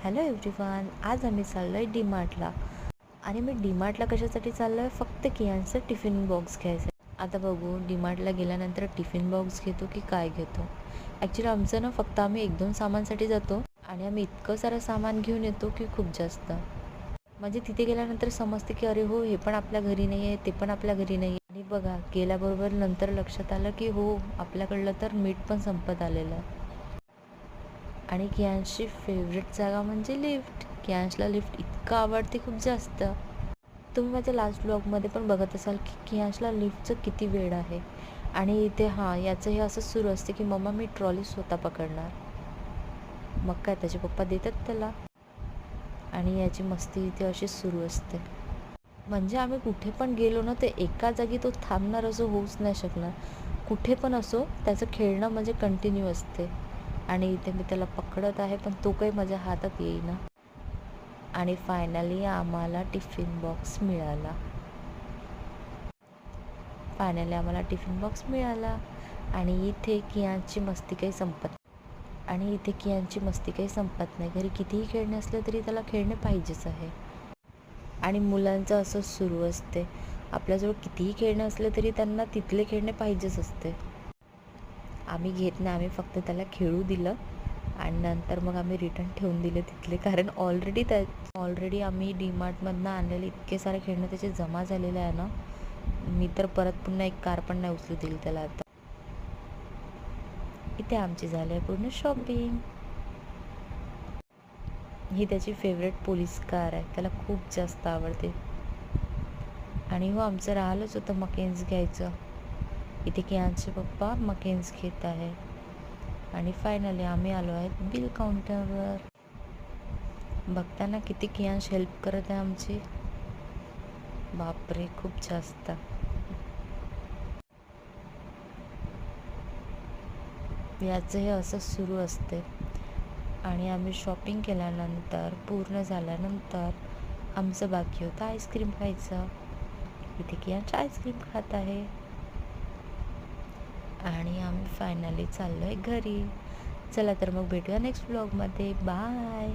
Hello everyone, आज आम्ही चाललो आहे डीमार्टला. आणि मी डीमार्टला कशासाठी चाललो आहे? फक्त कियांचं टिफिन बॉक्स घ्यायचं आहे. आता बघू डीमार्टला गेल्यानंतर टिफिन बॉक्स घेतो की काय घेतो. ॲक्च्युली आमचं ना फक्त आम्ही 1-2 सामानसाठी जातो आणि आम्ही इतकं सारं सामान घेऊन येतो की खूप जास्त. म्हणजे तिथे गेल्यानंतर समजते की अरे हो, हे पण आपल्या घरी नाही आहे, ते पण आपल्या घरी नाही आहे. आणि बघा गेल्याबरोबर नंतर लक्षात आलं की हो, आपल्याकडलं तर मीठ पण संपत आलेलं आहे. आणि कियांशची फेवरेट जागा म्हणजे लिफ्ट. कियांशला लिफ्ट इतकं आवडते खूप जास्त. तुम्ही माझ्या लास्ट ब्लॉगमध्ये पण बघत असाल की कियांशला लिफ्टचं किती वेड आहे. आणि इथे याचं हे असंच सुरू असते की मम्मा मी ट्रॉली स्वतः पकडणार. मग काय त्याचे पप्पा देतात त्याला आणि याची मस्ती इथे अशीच सुरू असते. म्हणजे आम्ही कुठे पण गेलो ना, ते एका जागी तो थांबणार असं होऊच नाही शकणार. कुठे पण असो त्याचं खेळणं म्हणजे कंटिन्यू असते. आणि इथे मी त्याला पकडत आहे पण तो काही माझ्या हातात येईना. आणि फायनली आम्हाला टिफिन बॉक्स मिळाला. आणि इथे कियांची मस्ती काही संपत नाही. घरी कितीही खेळणे असले तरी त्याला खेळणे पाहिजेच आहे. आणि मुलांचं असंच सुरू असते. आपल्याजवळ कितीही खेळणे असले तरी त्यांना तिथले खेळणे पाहिजेच असते. आम्ही घेत नाही, आम्ही फक्त त्याला खेळू दिलं आणि नंतर मग आम्ही रिटर्न ठेवून दिले तिथले. कारण ऑलरेडी आम्ही डीमार्टमधनं आणलेले इतके सारे खेळणे त्याचे जमा झालेले आहे ना, मी तर परत पुन्हा एक कार पण नाही उचलू दिली त्याला. आता इथे आमची झाली आहे पूर्ण शॉपिंग. ही त्याची फेवरेट पोलीस कार आहे, त्याला खूप जास्त आवडते. आणि हो, आमचं राहिलंच होतं मकेन्स घ्यायचं. इथे कियांचे पप्पा मकेन्स घेत आहे. आणि फायनली आम्ही आलो आहेत बिल काउंटरवर. बघताना किती कियांश हेल्प करत आहे आमची. बापरे, खूप जास्त. याचं हे असंच सुरू असते. आणि आम्ही शॉपिंग केल्यानंतर पूर्ण झाल्यानंतर आमचं बाकी होतं आईस्क्रीम खायचं. इथे कियांश आईस्क्रीम खात आहे. आणि आम्ही फायनली चाललो आहे घरी. चला तर मग भेटूया नेक्स्ट ब्लॉगमध्ये. बाय.